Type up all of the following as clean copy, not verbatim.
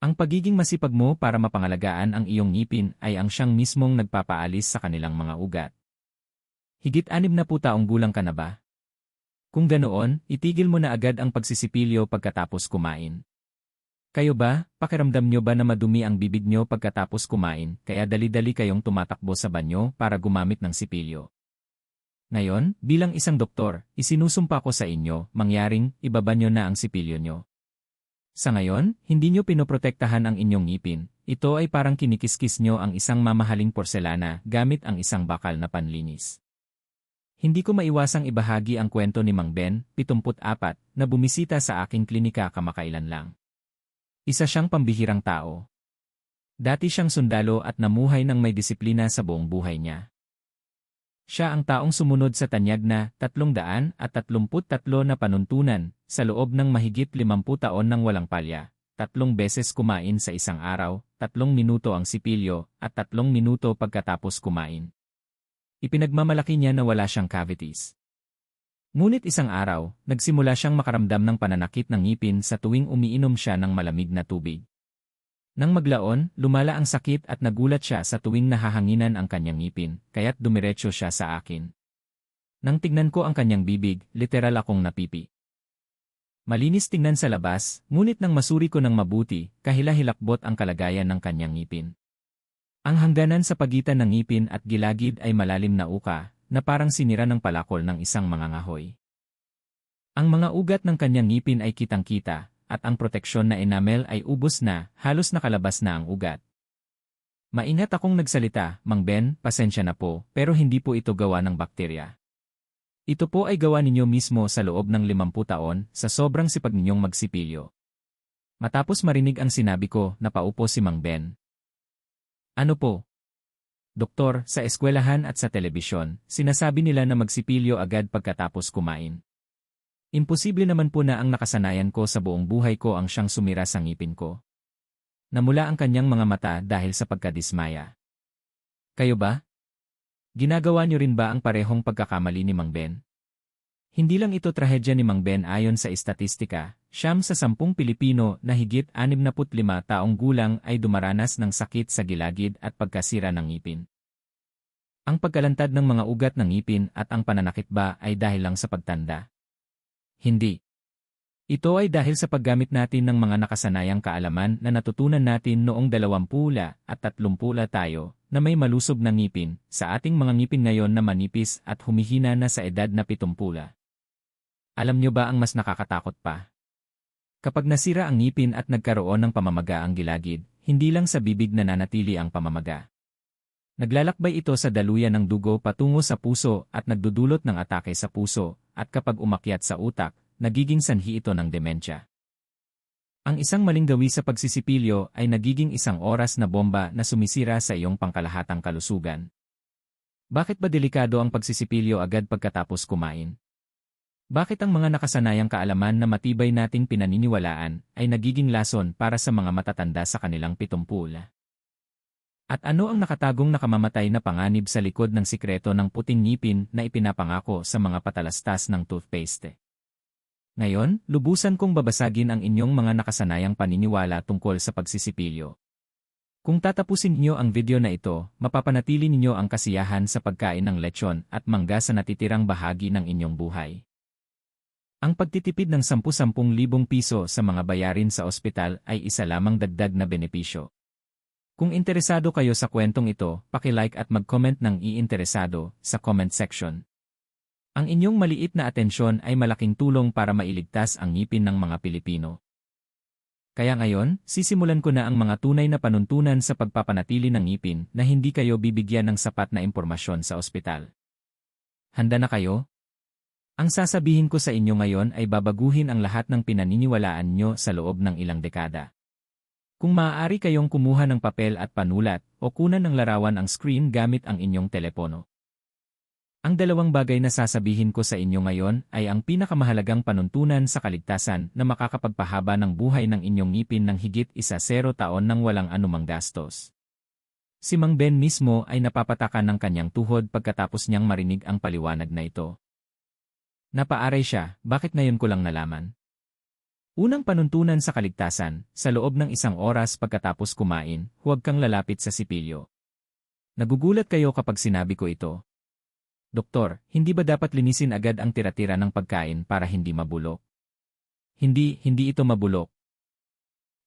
Ang pagiging masipag mo para mapangalagaan ang iyong ngipin ay ang siyang mismong nagpapaalis sa kanilang mga ugat. Higit 60 taong gulang ka na ba? Kung ganoon, itigil mo na agad ang pagsisipilyo pagkatapos kumain. Kayo ba, pakiramdam nyo ba na madumi ang bibig nyo pagkatapos kumain, kaya dali-dali kayong tumatakbo sa banyo para gumamit ng sipilyo? Ngayon, bilang isang doktor, isinusumpa ko sa inyo, mangyaring, ibaba nyo na ang sipilyo nyo. Sa ngayon, hindi nyo pinoprotektahan ang inyong ngipin. Ito ay parang kinikiskis nyo ang isang mamahaling porselana gamit ang isang bakal na panlinis. Hindi ko maiwasang ibahagi ang kwento ni Mang Ben, 74, na bumisita sa aking klinika kamakailan lang. Isa siyang pambihirang tao. Dati siyang sundalo at namuhay ng may disiplina sa buong buhay niya. Siya ang taong sumunod sa tanyag na 333 na panuntunan sa loob ng mahigit 50 taon ng walang palya, 3 beses kumain sa isang araw, 3 minuto ang sipilyo, at 3 minuto pagkatapos kumain. Ipinagmamalaki niya na wala siyang cavities. Ngunit isang araw, nagsimula siyang makaramdam ng pananakit ng ngipin sa tuwing umiinom siya ng malamig na tubig. Nang maglaon, lumala ang sakit at nagulat siya sa tuwing nahahanginan ang kanyang ngipin, kaya't dumiretso siya sa akin. Nang tignan ko ang kanyang bibig, literal akong napipi. Malinis tingnan sa labas, ngunit nang masuri ko ng mabuti, kahila-hilakbot ang kalagayan ng kanyang ngipin. Ang hangganan sa pagitan ng ngipin at gilagid ay malalim na uka, na parang sinira ng palakol ng isang mangangahoy. Ang mga ugat ng kanyang ngipin ay kitang-kita, at ang proteksyon na enamel ay ubos na, halos nakalabas na ang ugat. Maingat akong nagsalita, Mang Ben, pasensya na po, pero hindi po ito gawa ng bakterya. Ito po ay gawa ninyo mismo sa loob ng 50 taon, sa sobrang sipag ninyong magsipilyo. Matapos marinig ang sinabi ko, napaupo si Mang Ben. Ano po? Doktor, sa eskwelahan at sa telebisyon, sinasabi nila na magsipilyo agad pagkatapos kumain. Imposible naman po na ang nakasanayan ko sa buong buhay ko ang siyang sumira sa ngipin ko. Namula ang kanyang mga mata dahil sa pagkadismaya. Kayo ba? Ginagawa niyo rin ba ang parehong pagkakamali ni Mang Ben? Hindi lang ito trahedya ni Mang Ben ayon sa istatistika, 9 sa 10 Pilipino na higit 65 taong gulang ay dumaranas ng sakit sa gilagid at pagkasira ng ngipin. Ang pagkalantad ng mga ugat ng ngipin at ang pananakit ba ay dahil lang sa pagtanda? Hindi. Ito ay dahil sa paggamit natin ng mga nakasanayang kaalaman na natutunan natin noong 20 at 30 tayo na may malusog na ngipin sa ating mga ngipin ngayon na manipis at humihina na sa edad na 70. Alam nyo ba ang mas nakakatakot pa? Kapag nasira ang ngipin at nagkaroon ng pamamaga ang gilagid, hindi lang sa bibig nananatili ang pamamaga. Naglalakbay ito sa daluyan ng dugo patungo sa puso at nagdudulot ng atake sa puso, at kapag umakyat sa utak, nagiging sanhi ito ng demensya. Ang isang maling gawi sa pagsisipilyo ay nagiging isang oras na bomba na sumisira sa iyong pangkalahatang kalusugan. Bakit ba delikado ang pagsisipilyo agad pagkatapos kumain? Bakit ang mga nakasanayang kaalaman na matibay nating pinaniniwalaan ay nagiging lason para sa mga matatanda sa kanilang 70? At ano ang nakatagong nakamamatay na panganib sa likod ng sikreto ng puting ngipin na ipinapangako sa mga patalastas ng toothpaste? Ngayon, lubusan kong babasagin ang inyong mga nakasanayang paniniwala tungkol sa pagsisipilyo. Kung tatapusin niyo ang video na ito, mapapanatili ninyo ang kasiyahan sa pagkain ng lechon at mangga sa natitirang bahagi ng inyong buhay. Ang pagtitipid ng 10,000 piso sa mga bayarin sa ospital ay isa lamang dagdag na benepisyo. Kung interesado kayo sa kwentong ito, paki-like at mag-comment ng iinteresado sa comment section. Ang inyong maliit na atensyon ay malaking tulong para mailigtas ang ngipin ng mga Pilipino. Kaya ngayon, sisimulan ko na ang mga tunay na panuntunan sa pagpapanatili ng ngipin na hindi kayo bibigyan ng sapat na impormasyon sa ospital. Handa na kayo? Ang sasabihin ko sa inyo ngayon ay babaguhin ang lahat ng pinaniniwalaan nyo sa loob ng ilang dekada. Kung maaari kayong kumuha ng papel at panulat o kunan ng larawan ang screen gamit ang inyong telepono. Ang dalawang bagay na sasabihin ko sa inyo ngayon ay ang pinakamahalagang panuntunan sa kaligtasan na makakapagpahaba ng buhay ng inyong ngipin ng higit 10 taon nang walang anumang gastos. Si Mang Ben mismo ay napapatakan ng kanyang tuhod pagkatapos niyang marinig ang paliwanag na ito. Napaaray siya, bakit ngayon ko lang nalaman? Unang panuntunan sa kaligtasan, sa loob ng 1 oras pagkatapos kumain, huwag kang lalapit sa sipilyo. Nagugulat kayo kapag sinabi ko ito. Doktor, hindi ba dapat linisin agad ang tira-tira ng pagkain para hindi mabulok? Hindi ito mabulok.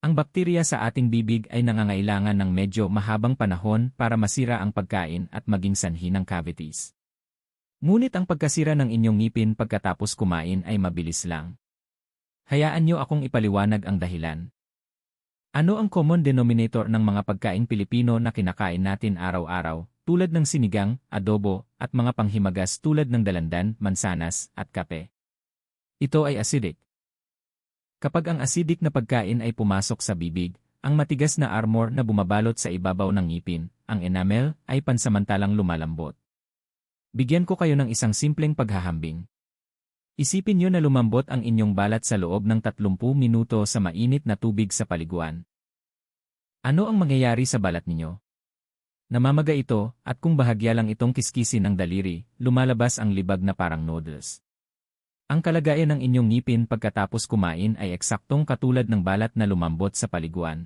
Ang bakterya sa ating bibig ay nangangailangan ng medyo mahabang panahon para masira ang pagkain at maging sanhi ng cavities. Ngunit ang pagkasira ng inyong ngipin pagkatapos kumain ay mabilis lang. Hayaan niyo akong ipaliwanag ang dahilan. Ano ang common denominator ng mga pagkain Pilipino na kinakain natin araw-araw, tulad ng sinigang, adobo, at mga panghimagas tulad ng dalandan, mansanas, at kape? Ito ay acidic. Kapag ang acidic na pagkain ay pumasok sa bibig, ang matigas na armor na bumabalot sa ibabaw ng ngipin, ang enamel, ay pansamantalang lumalambot. Bigyan ko kayo ng isang simpleng paghahambing. Isipin niyo na lumambot ang inyong balat sa loob ng 30 minuto sa mainit na tubig sa paliguan. Ano ang mangyayari sa balat ninyo? Namamaga ito, at kung bahagya lang itong kiskisin ng daliri, lumalabas ang libag na parang noodles. Ang kalagayan ng inyong ngipin pagkatapos kumain ay eksaktong katulad ng balat na lumambot sa paliguan.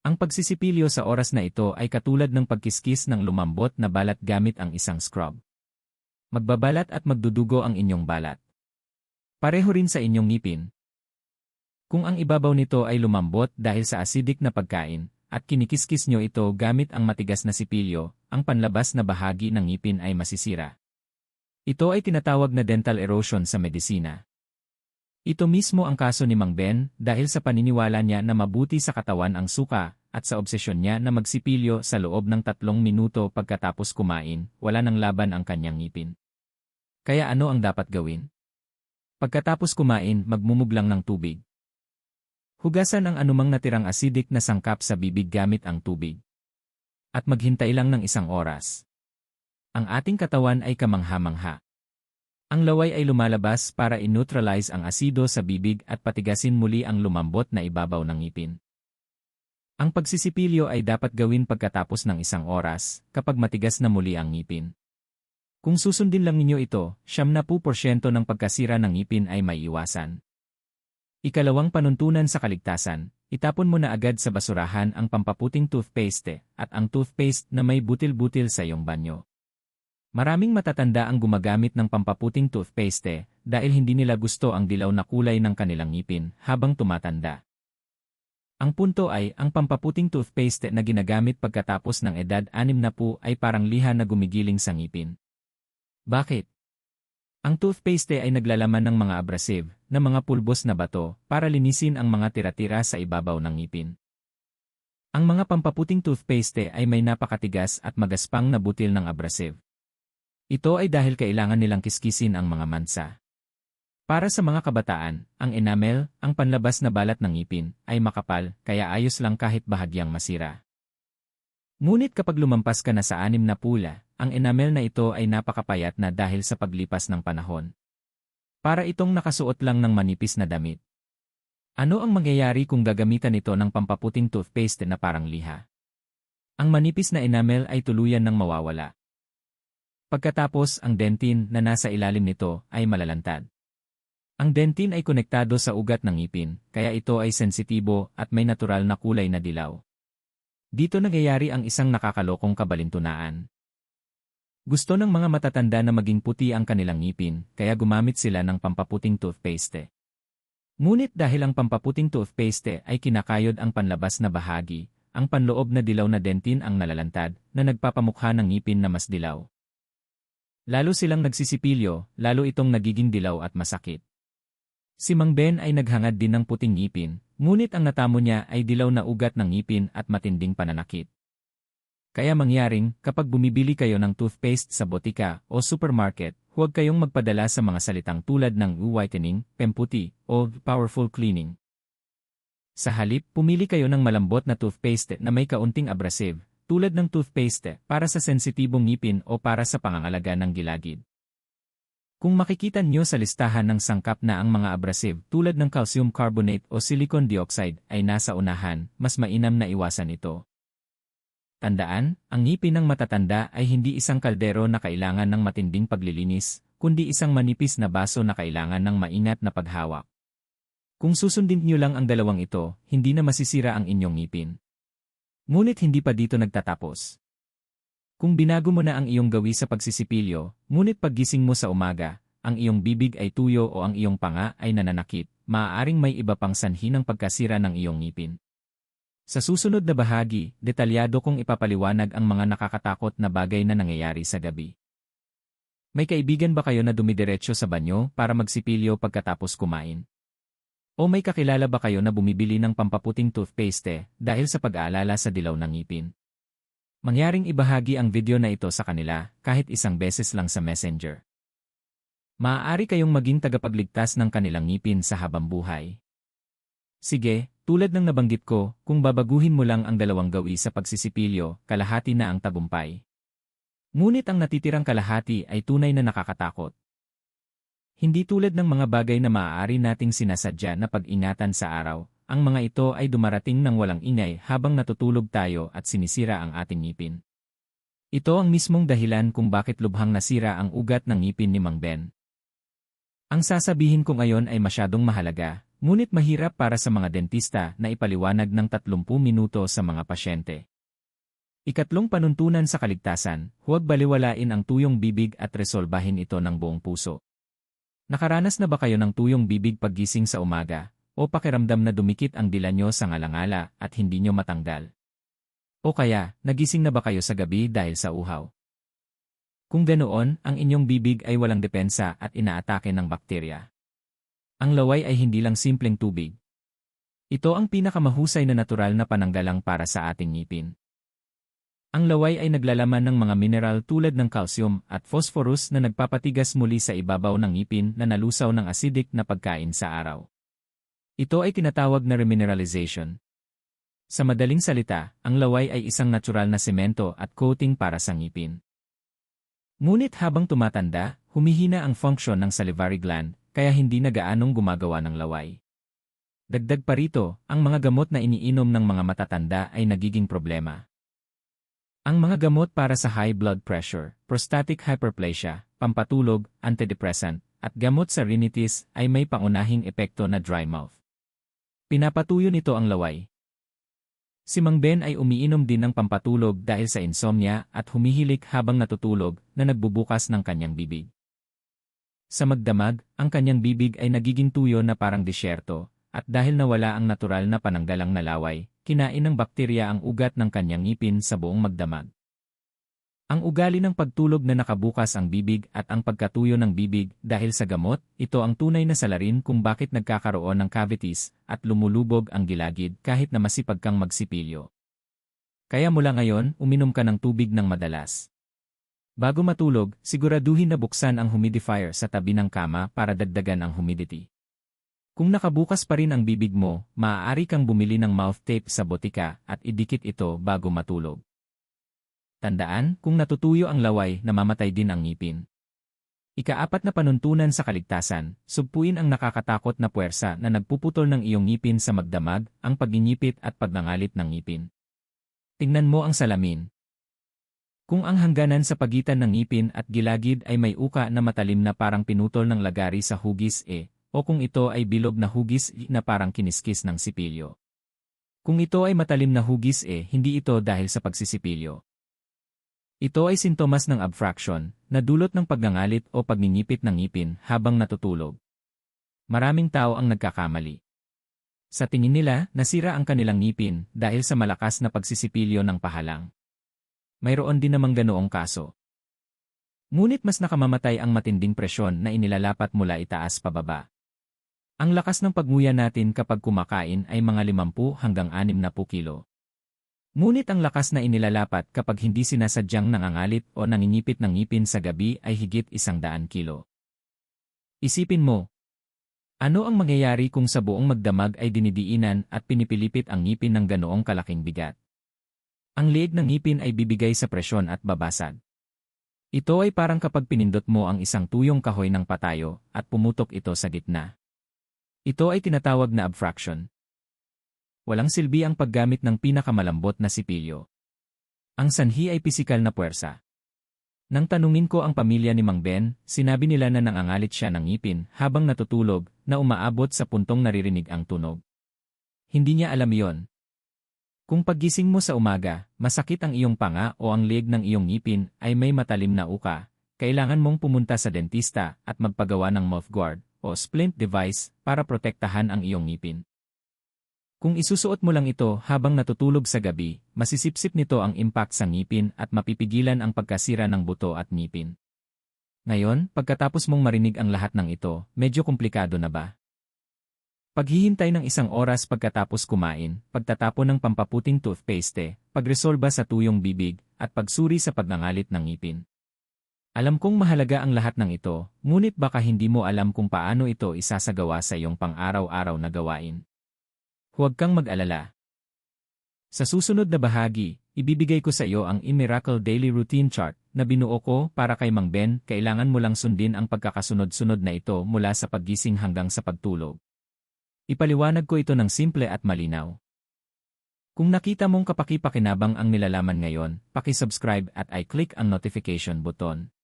Ang pagsisipilyo sa oras na ito ay katulad ng pagkiskis ng lumambot na balat gamit ang isang scrub. Magbabalat at magdudugo ang inyong balat. Pareho rin sa inyong ngipin. Kung ang ibabaw nito ay lumambot dahil sa acidic na pagkain, at kinikiskis nyo ito gamit ang matigas na sipilyo, ang panlabas na bahagi ng ngipin ay masisira. Ito ay tinatawag na dental erosion sa medisina. Ito mismo ang kaso ni Mang Ben dahil sa paniniwala niya na mabuti sa katawan ang suka at sa obsesyon niya na magsipilyo sa loob ng 3 minuto pagkatapos kumain, wala nang laban ang kanyang ngipin. Kaya ano ang dapat gawin? Pagkatapos kumain, magmumuglang ng tubig. Hugasan ang anumang natirang acidic na sangkap sa bibig gamit ang tubig. At maghintay lang ng 1 oras. Ang ating katawan ay kamangha-mangha. Ang laway ay lumalabas para i-neutralize ang asido sa bibig at patigasin muli ang lumambot na ibabaw ng ngipin. Ang pagsisipilyo ay dapat gawin pagkatapos ng 1 oras, kapag matigas na muli ang ngipin. Kung susundin lang ninyo ito, 70% ng pagkasira ng ngipin ay maiiwasan. Ikalawang panuntunan sa kaligtasan, itapon mo na agad sa basurahan ang pampaputing toothpaste at ang toothpaste na may butil-butil sa iyong banyo. Maraming matatanda ang gumagamit ng pampaputing toothpaste dahil hindi nila gusto ang dilaw na kulay ng kanilang ngipin habang tumatanda. Ang punto ay, ang pampaputing toothpaste na ginagamit pagkatapos ng edad 60 ay parang liha na gumigiling sa ngipin. Bakit? Ang toothpaste ay naglalaman ng mga abrasive, na mga pulbos na bato, para linisin ang mga tira-tira sa ibabaw ng ngipin. Ang mga pampaputing toothpaste ay may napakatigas at magaspang na butil ng abrasive. Ito ay dahil kailangan nilang kiskisin ang mga mansa. Para sa mga kabataan, ang enamel, ang panlabas na balat ng ngipin, ay makapal, kaya ayos lang kahit bahagyang masira. Ngunit kapag lumampas ka na sa 6 na pula, ang enamel na ito ay napakapayat na dahil sa paglipas ng panahon. Para itong nakasuot lang ng manipis na damit. Ano ang mangyayari kung gagamitan ito ng pampaputing toothpaste na parang liha? Ang manipis na enamel ay tuluyan ng mawawala. Pagkatapos, ang dentin na nasa ilalim nito ay malalantad. Ang dentin ay konektado sa ugat ng ngipin, kaya ito ay sensitibo at may natural na kulay na dilaw. Dito nangyayari ang isang nakakalokong kabalintunaan. Gusto ng mga matatanda na maging puti ang kanilang ngipin, kaya gumamit sila ng pampaputing toothpaste. Ngunit dahil ang pampaputing toothpaste ay kinakayod ang panlabas na bahagi, ang panloob na dilaw na dentin ang nalalantad na nagpapamukha ng ngipin na mas dilaw. Lalo silang nagsisipilyo, lalo itong nagiging dilaw at masakit. Si Mang Ben ay naghangad din ng puting ngipin, ngunit ang natamo niya ay dilaw na ugat ng ngipin at matinding pananakit. Kaya mangyaring, kapag bumibili kayo ng toothpaste sa botika o supermarket, huwag kayong magpadala sa mga salitang tulad ng whitening, pemputi, o powerful cleaning. Sa halip, pumili kayo ng malambot na toothpaste na may kaunting abrasive, tulad ng toothpaste para sa sensitibong ngipin o para sa pangangalaga ng gilagid. Kung makikita nyo sa listahan ng sangkap na ang mga abrasive tulad ng calcium carbonate o silicon dioxide ay nasa unahan, mas mainam na iwasan ito. Tandaan, ang ngipin ng matatanda ay hindi isang kaldero na kailangan ng matinding paglilinis, kundi isang manipis na baso na kailangan ng maingat na paghawak. Kung susundin niyo lang ang dalawang ito, hindi na masisira ang inyong ngipin. Ngunit hindi pa dito nagtatapos. Kung binago mo na ang iyong gawi sa pagsisipilyo, ngunit paggising mo sa umaga, ang iyong bibig ay tuyo o ang iyong panga ay nananakit, maaaring may iba pang sanhi ng pagkasira ng iyong ngipin. Sa susunod na bahagi, detalyado kong ipapaliwanag ang mga nakakatakot na bagay na nangyayari sa gabi. May kaibigan ba kayo na dumidiretso sa banyo para magsipilyo pagkatapos kumain? O may kakilala ba kayo na bumibili ng pampaputing toothpaste dahil sa pag-aalala sa dilaw ng ngipin? Mangyaring ibahagi ang video na ito sa kanila kahit isang beses lang sa Messenger. Maaari kayong maging tagapagligtas ng kanilang ngipin sa habang buhay. Sige, tulad ng nabanggit ko, kung babaguhin mo lang ang dalawang gawi sa pagsisipilyo, kalahati na ang tagumpay. Ngunit ang natitirang kalahati ay tunay na nakakatakot. Hindi tulad ng mga bagay na maaari nating sinasadya na pag-ingatan sa araw, ang mga ito ay dumarating ng walang ingay habang natutulog tayo at sinisira ang ating ngipin. Ito ang mismong dahilan kung bakit lubhang nasira ang ugat ng ngipin ni Mang Ben. Ang sasabihin ko ngayon ay masyadong mahalaga, ngunit mahirap para sa mga dentista na ipaliwanag ng 30 minuto sa mga pasyente. Ikatlong panuntunan sa kaligtasan, huwag baliwalain ang tuyong bibig at resolbahin ito ng buong puso. Nakaranas na ba kayo ng tuyong bibig paggising sa umaga, o pakiramdam na dumikit ang dila nyo sa ngalangala at hindi nyo matanggal? O kaya, nagising na ba kayo sa gabi dahil sa uhaw? Kung ganoon, ang inyong bibig ay walang depensa at inaatake ng bakterya. Ang laway ay hindi lang simpleng tubig. Ito ang pinakamahusay na natural na pananggalang para sa ating ngipin. Ang laway ay naglalaman ng mga mineral tulad ng calcium at phosphorus na nagpapatigas muli sa ibabaw ng ngipin na nalusaw ng acidic na pagkain sa araw. Ito ay tinatawag na remineralization. Sa madaling salita, ang laway ay isang natural na semento at coating para sa ngipin. Ngunit habang tumatanda, humihina ang function ng salivary gland, kaya hindi na gaanong gumagawa ng laway. Dagdag pa rito, ang mga gamot na iniinom ng mga matatanda ay nagiging problema. Ang mga gamot para sa high blood pressure, prostatic hyperplasia, pampatulog, antidepressant, at gamot sa rhinitis ay may pangunahing epekto na dry mouth. Pinapatuyo nito ang laway. Si Mang Ben ay umiinom din ng pampatulog dahil sa insomnia at humihilik habang natutulog na nagbubukas ng kanyang bibig. Sa magdamag, ang kanyang bibig ay nagiging tuyo na parang disyerto, at dahil nawala ang natural na pananggalang na laway, kinain ng bakterya ang ugat ng kanyang ngipin sa buong magdamag. Ang ugali ng pagtulog na nakabukas ang bibig at ang pagkatuyo ng bibig dahil sa gamot, ito ang tunay na salarin kung bakit nagkakaroon ng cavities at lumulubog ang gilagid kahit na masipag kang magsipilyo. Kaya mula ngayon, uminom ka ng tubig ng madalas. Bago matulog, siguraduhin na buksan ang humidifier sa tabi ng kama para dagdagan ang humidity. Kung nakabukas pa rin ang bibig mo, maaari kang bumili ng mouth tape sa botika at idikit ito bago matulog. Tandaan, kung natutuyo ang laway, namamatay din ang ngipin. Ika-4 na panuntunan sa kaligtasan, sugpuin ang nakakatakot na puwersa na nagpuputol ng iyong ngipin sa magdamag, ang pagngingipit at pagnangalit ng ngipin. Tingnan mo ang salamin. Kung ang hangganan sa pagitan ng ngipin at gilagid ay may uka na matalim na parang pinutol ng lagari sa hugis o kung ito ay bilog na hugis na parang kiniskis ng sipilyo. Kung ito ay matalim na hugis hindi ito dahil sa pagsisipilyo. Ito ay sintomas ng abfraction, na dulot ng pagngangalit o pagngingipit ng ngipin habang natutulog. Maraming tao ang nagkakamali. Sa tingin nila, nasira ang kanilang ngipin dahil sa malakas na pagsisipilyo ng pahalang. Mayroon din namang ganoong kaso. Ngunit mas nakamamatay ang matinding presyon na inilalapat mula itaas pababa. Ang lakas ng pagnguya natin kapag kumakain ay mga 50 hanggang 60 kilo. Ngunit ang lakas na inilalapat kapag hindi sinasadyang nangangalit o nangingipit ng ngipin sa gabi ay higit 100 kilo. Isipin mo, ano ang mangyayari kung sa buong magdamag ay dinidiinan at pinipilipit ang ngipin ng ganoong kalaking bigat? Ang liig ng ngipin ay bibigay sa presyon at babasag. Ito ay parang kapag pinindot mo ang isang tuyong kahoy ng patayo at pumutok ito sa gitna. Ito ay tinatawag na abfraction. Walang silbi ang paggamit ng pinakamalambot na sipilyo. Ang sanhi ay pisikal na puwersa. Nang tanungin ko ang pamilya ni Mang Ben, sinabi nila na nangangalit siya ng ngipin habang natutulog na umaabot sa puntong naririnig ang tunog. Hindi niya alam iyon. Kung paggising mo sa umaga, masakit ang iyong panga o ang leeg ng iyong ngipin ay may matalim na uka, kailangan mong pumunta sa dentista at magpagawa ng mouthguard o splint device para protektahan ang iyong ngipin. Kung isusuot mo lang ito habang natutulog sa gabi, masisipsip nito ang impact sa ngipin at mapipigilan ang pagkasira ng buto at ngipin. Ngayon, pagkatapos mong marinig ang lahat ng ito, medyo komplikado na ba? Paghihintay ng 1 oras pagkatapos kumain, pagtatapon ng pampaputing toothpaste, pagresolba sa tuyong bibig, at pagsuri sa pagngangalit ng ngipin. Alam kong mahalaga ang lahat ng ito, ngunit baka hindi mo alam kung paano ito isasagawa sa iyong pang-araw-araw na gawain. Huwag kang mag-alala. Sa susunod na bahagi, ibibigay ko sa iyo ang iMiracle Daily Routine Chart na binuo ko para kay Mang Ben. Kailangan mo lang sundin ang pagkakasunod-sunod na ito mula sa paggising hanggang sa pagtulog. Ipaliwanag ko ito ng simple at malinaw. Kung nakita mong kapaki-pakinabang ang nilalaman ngayon, paki-subscribe at i-click ang notification button.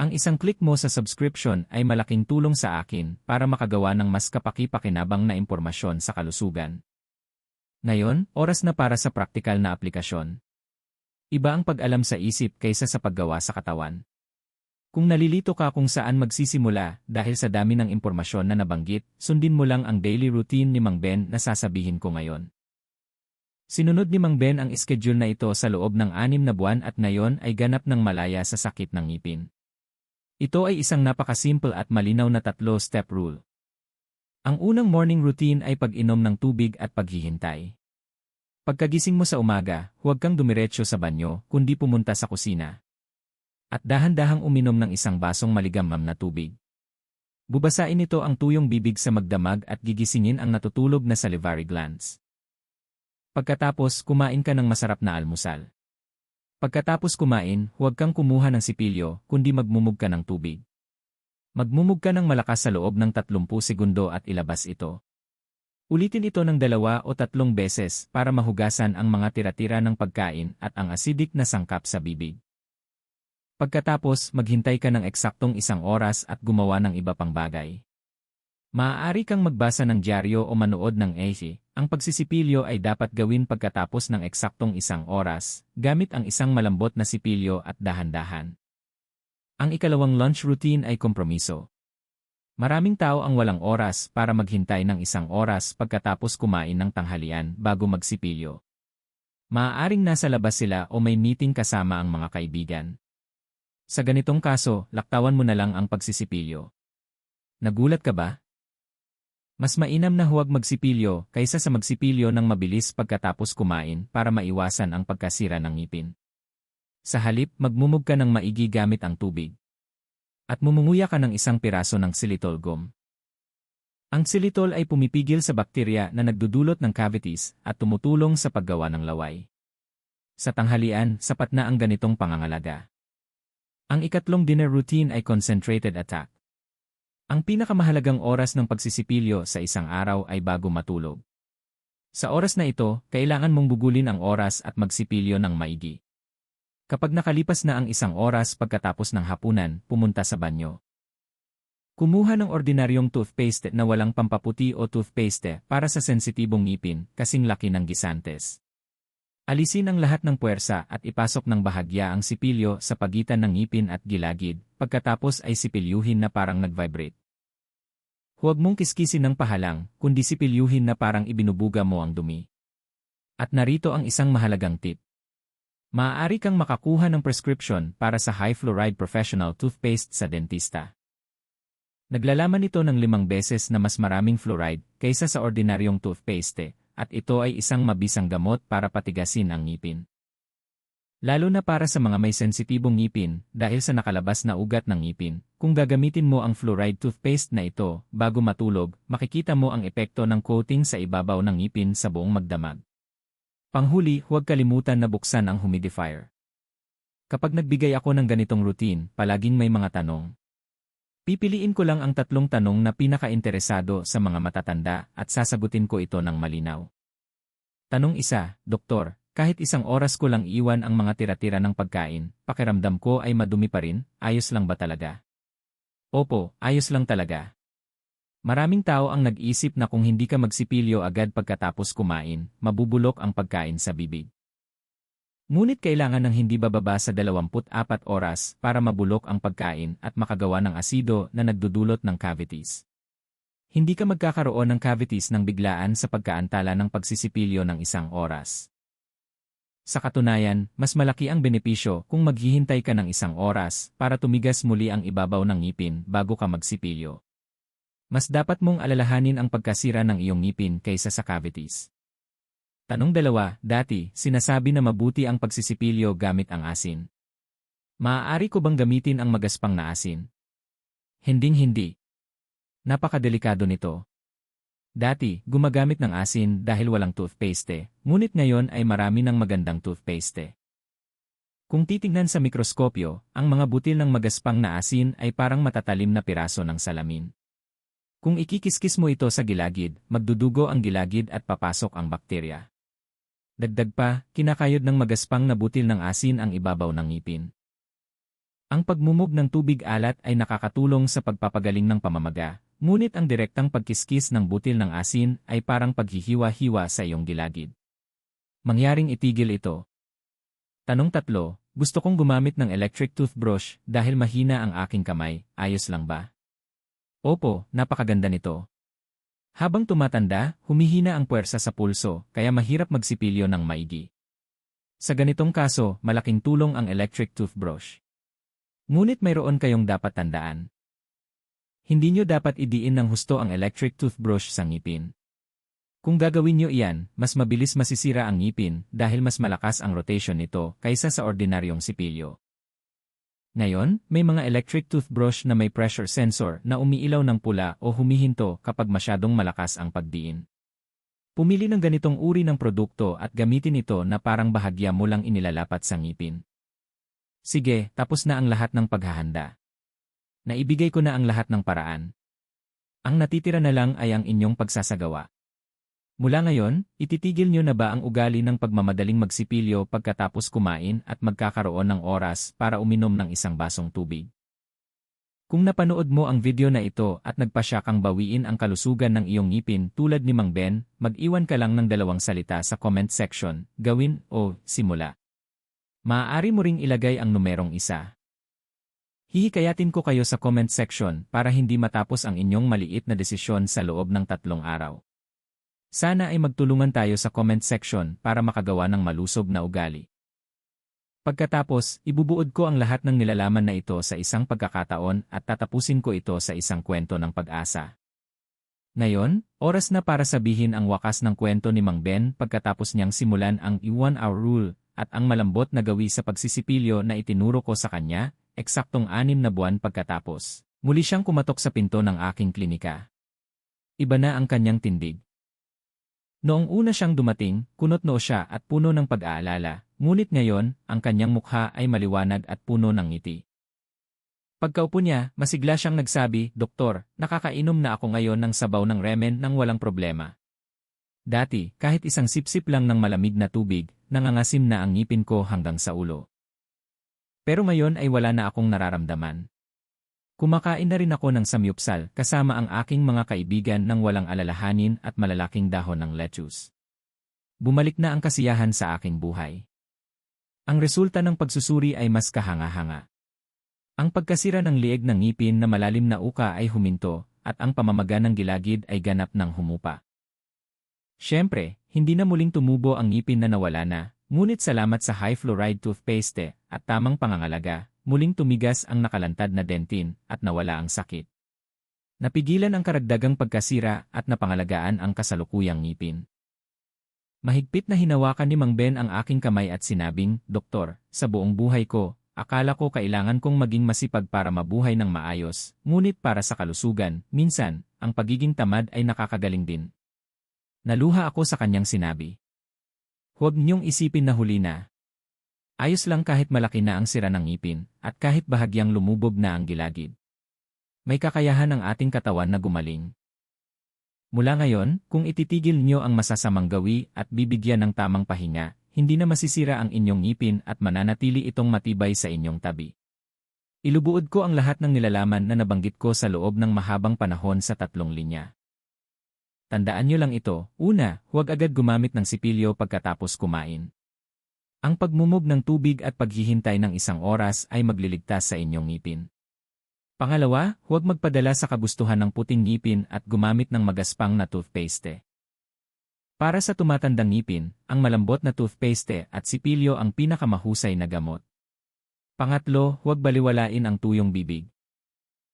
Ang isang click mo sa subscription ay malaking tulong sa akin para makagawa ng mas kapaki-pakinabang na impormasyon sa kalusugan. Ngayon, oras na para sa praktikal na aplikasyon. Iba ang pag-alam sa isip kaysa sa paggawa sa katawan. Kung nalilito ka kung saan magsisimula dahil sa dami ng impormasyon na nabanggit, sundin mo lang ang daily routine ni Mang Ben na sasabihin ko ngayon. Sinunod ni Mang Ben ang schedule na ito sa loob ng 6 na buwan at ngayon ay ganap ng malaya sa sakit ng ngipin. Ito ay isang napakasimple at malinaw na 3-step rule. Ang unang morning routine ay pag-inom ng tubig at paghihintay. Pagkagising mo sa umaga, huwag kang dumiretso sa banyo, kundi pumunta sa kusina. At dahan-dahang uminom ng 1 basong maligamgam na tubig. Bubasain ito ang tuyong bibig sa magdamag at gigisingin ang natutulog na salivary glands. Pagkatapos, kumain ka ng masarap na almusal. Pagkatapos kumain, huwag kang kumuha ng sipilyo, kundi magmumog ka ng tubig. Magmumog ka ng malakas sa loob ng 30 segundo at ilabas ito. Ulitin ito ng 2 o 3 beses para mahugasan ang mga tira-tira ng pagkain at ang acidic na sangkap sa bibig. Pagkatapos, maghintay ka ng eksaktong 1 oras at gumawa ng iba pang bagay. Maaari kang magbasa ng dyaryo o manood ng AC. Ang pagsisipilyo ay dapat gawin pagkatapos ng eksaktong 1 oras, gamit ang isang malambot na sipilyo at dahan-dahan. Ang ikalawang lunch routine ay kompromiso. Maraming tao ang walang oras para maghintay ng 1 oras pagkatapos kumain ng tanghalian bago magsipilyo. Maaaring nasa labas sila o may meeting kasama ang mga kaibigan. Sa ganitong kaso, laktawan mo na lang ang pagsisipilyo. Nagulat ka ba? Mas mainam na huwag magsipilyo kaysa sa magsipilyo ng mabilis pagkatapos kumain para maiwasan ang pagkasira ng ngipin. Sa halip, magmumog ka ng maigi gamit ang tubig. At mumunguya ka ng 1 piraso ng xylitol gum. Ang xylitol ay pumipigil sa bakterya na nagdudulot ng cavities at tumutulong sa paggawa ng laway. Sa tanghalian, sapat na ang ganitong pangangalaga. Ang ikatlong dinner routine ay concentrated attack. Ang pinakamahalagang oras ng pagsisipilyo sa isang araw ay bago matulog. Sa oras na ito, kailangan mong bugulin ang oras at magsipilyo ng maigi. Kapag nakalipas na ang 1 oras pagkatapos ng hapunan, pumunta sa banyo. Kumuha ng ordinaryong toothpaste na walang pampaputi o toothpaste para sa sensitibong ngipin, kasing laki ng gisantes. Alisin ang lahat ng puwersa at ipasok ng bahagya ang sipilyo sa pagitan ng ngipin at gilagid, pagkatapos ay sipilyuhin na parang nag-vibrate. Huwag mong kiskisin ng pahalang, kundi sipilyuhin na parang ibinubuga mo ang dumi. At narito ang isang mahalagang tip. Maaari kang makakuha ng prescription para sa high-fluoride professional toothpaste sa dentista. Naglalaman ito ng 5 beses na mas maraming fluoride kaysa sa ordinaryong toothpaste, at ito ay isang mabisang gamot para patigasin ang ngipin. Lalo na para sa mga may sensitibong ngipin dahil sa nakalabas na ugat ng ngipin. Kung gagamitin mo ang fluoride toothpaste na ito bago matulog, makikita mo ang epekto ng coating sa ibabaw ng ngipin sa buong magdamag. Panghuli, huwag kalimutan na buksan ang humidifier. Kapag nagbigay ako ng ganitong routine, palaging may mga tanong. Pipiliin ko lang ang 3 tanong na pinaka-interesado sa mga matatanda at sasagutin ko ito ng malinaw. Tanong 1, Doktor, kahit isang oras ko lang iwan ang mga tira-tira ng pagkain, pakiramdam ko ay madumi pa rin, ayos lang ba talaga? Opo, ayos lang talaga. Maraming tao ang nag-isip na kung hindi ka magsipilyo agad pagkatapos kumain, mabubulok ang pagkain sa bibig. Ngunit kailangan ng hindi bababa sa 24 oras para mabulok ang pagkain at makagawa ng asido na nagdudulot ng cavities. Hindi ka magkakaroon ng cavities ng biglaan sa pagkaantala ng pagsisipilyo ng isang oras. Sa katunayan, mas malaki ang benepisyo kung maghihintay ka ng isang oras para tumigas muli ang ibabaw ng ngipin bago ka magsipilyo. Mas dapat mong alalahanin ang pagkasira ng iyong ngipin kaysa sa cavities. Tanong 2, dati, sinasabi na mabuti ang pagsisipilyo gamit ang asin. Maaari ko bang gamitin ang magaspang na asin? Hinding-hindi. Napakadelikado nito. Dati, gumagamit ng asin dahil walang toothpaste, ngunit ngayon ay marami ng magandang toothpaste. Kung titingnan sa mikroskopyo, ang mga butil ng magaspang na asin ay parang matatalim na piraso ng salamin. Kung ikikiskis mo ito sa gilagid, magdudugo ang gilagid at papasok ang bakterya. Dagdag pa, kinakayod ng magaspang na butil ng asin ang ibabaw ng ngipin. Ang pagmumog ng tubig alat ay nakakatulong sa pagpapagaling ng pamamaga, ngunit ang direktang pagkiskis ng butil ng asin ay parang paghihiwa-hiwa sa iyong gilagid. Mangyaring itigil ito. Tanong 3, gusto kong gumamit ng electric toothbrush dahil mahina ang aking kamay, ayos lang ba? Opo, napakaganda nito. Habang tumatanda, humihina ang puwersa sa pulso, kaya mahirap magsipilyo ng maigi. Sa ganitong kaso, malaking tulong ang electric toothbrush. Ngunit mayroon kayong dapat tandaan. Hindi nyo dapat idiin ng husto ang electric toothbrush sa ngipin. Kung gagawin nyo iyan, mas mabilis masisira ang ngipin dahil mas malakas ang rotation nito kaysa sa ordinaryong sipilyo. Ngayon, may mga electric toothbrush na may pressure sensor na umiilaw ng pula o humihinto kapag masyadong malakas ang pagdiin. Pumili ng ganitong uri ng produkto at gamitin ito na parang bahagya mo lang inilalapat sa ngipin. Sige, tapos na ang lahat ng paghahanda. Naibigay ko na ang lahat ng paraan. Ang natitira na lang ay ang inyong pagsasagawa. Mula ngayon, ititigil nyo na ba ang ugali ng pagmamadaling magsipilyo pagkatapos kumain at magkakaroon ng oras para uminom ng isang basong tubig? Kung napanood mo ang video na ito at nagpasya kang bawiin ang kalusugan ng iyong ngipin tulad ni Mang Ben, mag-iwan ka lang ng 2 salita sa comment section, gawin o simula. Maaari mo ring ilagay ang numerong 1. Hihikayatin ko kayo sa comment section para hindi matapos ang inyong maliit na desisyon sa loob ng 3 araw. Sana ay magtulungan tayo sa comment section para makagawa ng malusog na ugali. Pagkatapos, ibubuod ko ang lahat ng nilalaman na ito sa isang pagkakataon at tatapusin ko ito sa isang kwento ng pag-asa. Ngayon, oras na para sabihin ang wakas ng kwento ni Mang Ben pagkatapos niyang simulan ang 1-hour rule at ang malambot na gawi sa pagsisipilyo na itinuro ko sa kanya, eksaktong 6 na buwan pagkatapos. Muli siyang kumatok sa pinto ng aking klinika. Iba na ang kanyang tindig. Noong una siyang dumating, kunot-noo siya at puno ng pag-aalala, ngunit ngayon, ang kanyang mukha ay maliwanag at puno ng ngiti. Pagkaupo niya, masigla siyang nagsabi, "Doktor, nakakainom na ako ngayon ng sabaw ng remen nang walang problema. Dati, kahit isang sipsip lang ng malamig na tubig, nangangasim na ang ngipin ko hanggang sa ulo. Pero ngayon ay wala na akong nararamdaman. Kumakain na rin ako ng samyupsal kasama ang aking mga kaibigan ng walang alalahanin at malalaking dahon ng lettuce. Bumalik na ang kasiyahan sa aking buhay." Ang resulta ng pagsusuri ay mas kahanga-hanga. Ang pagkasira ng lieg ng ngipin na malalim na uka ay huminto at ang pamamaga ng gilagid ay ganap ng humupa. Siyempre, hindi na muling tumubo ang ngipin na nawala na, ngunit salamat sa high-fluoride toothpaste at tamang pangangalaga, muling tumigas ang nakalantad na dentin at nawala ang sakit. Napigilan ang karagdagang pagkasira at napangalagaan ang kasalukuyang ngipin. Mahigpit na hinawakan ni Mang Ben ang aking kamay at sinabing, "Doktor, sa buong buhay ko, akala ko kailangan kong maging masipag para mabuhay ng maayos, ngunit para sa kalusugan, minsan, ang pagiging tamad ay nakakagaling din." Naluha ako sa kanyang sinabi. "Huwag niyong isipin na huli na. Ayos lang kahit malaki na ang sira ng ngipin, at kahit bahagyang lumubog na ang gilagid. May kakayahan ang ating katawan na gumaling. Mula ngayon, kung ititigil niyo ang masasamang gawi at bibigyan ng tamang pahinga, hindi na masisira ang inyong ngipin at mananatili itong matibay sa inyong tabi. Ilubuod ko ang lahat ng nilalaman na nabanggit ko sa loob ng mahabang panahon sa 3 linya. Tandaan nyo lang ito, una, huwag agad gumamit ng sipilyo pagkatapos kumain. Ang pagmumog ng tubig at paghihintay ng 1 oras ay magliligtas sa inyong ngipin. Pangalawa, huwag magpadala sa kagustuhan ng puting ngipin at gumamit ng magaspang na toothpaste. Para sa tumatandang ngipin, ang malambot na toothpaste at sipilyo ang pinakamahusay na gamot. Pangatlo, huwag baliwalain ang tuyong bibig.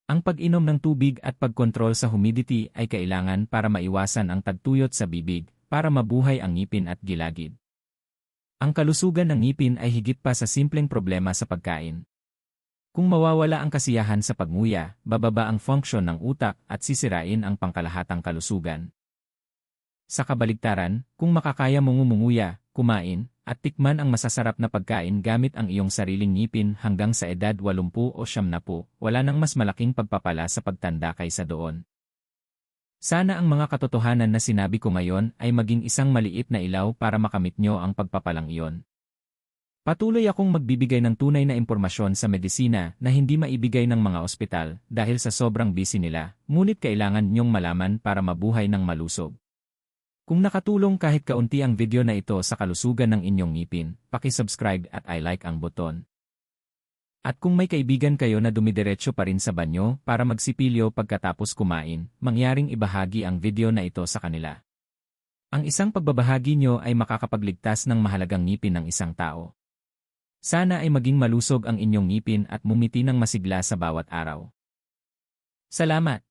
Ang pag-inom ng tubig at pagkontrol sa humidity ay kailangan para maiwasan ang tagtuyot sa bibig, para mabuhay ang ngipin at gilagid. Ang kalusugan ng ngipin ay higit pa sa simpleng problema sa pagkain. Kung mawawala ang kasiyahan sa pagnguya, bababa ang function ng utak at sisirain ang pangkalahatang kalusugan. Sa kabaligtaran, kung makakaya mong umunguya, kumain, at tikman ang masasarap na pagkain gamit ang iyong sariling ngipin hanggang sa edad 80 o 70, wala nang mas malaking pagpapala sa pagtanda kaysa doon. Sana ang mga katotohanan na sinabi ko ngayon ay maging isang maliit na ilaw para makamit nyo ang pagpapalang iyon. Patuloy akong magbibigay ng tunay na impormasyon sa medisina na hindi maibigay ng mga ospital dahil sa sobrang busy nila, ngunit kailangan nyong malaman para mabuhay ng malusog. Kung nakatulong kahit kaunti ang video na ito sa kalusugan ng inyong ngipin, paki-subscribe at I-like ang buton. At kung may kaibigan kayo na dumidiretso pa rin sa banyo para magsipilyo pagkatapos kumain, mangyaring ibahagi ang video na ito sa kanila. Ang isang pagbabahagi nyo ay makakapagligtas ng mahalagang ngipin ng isang tao. Sana ay maging malusog ang inyong ngipin at mumiti ng masigla sa bawat araw. Salamat!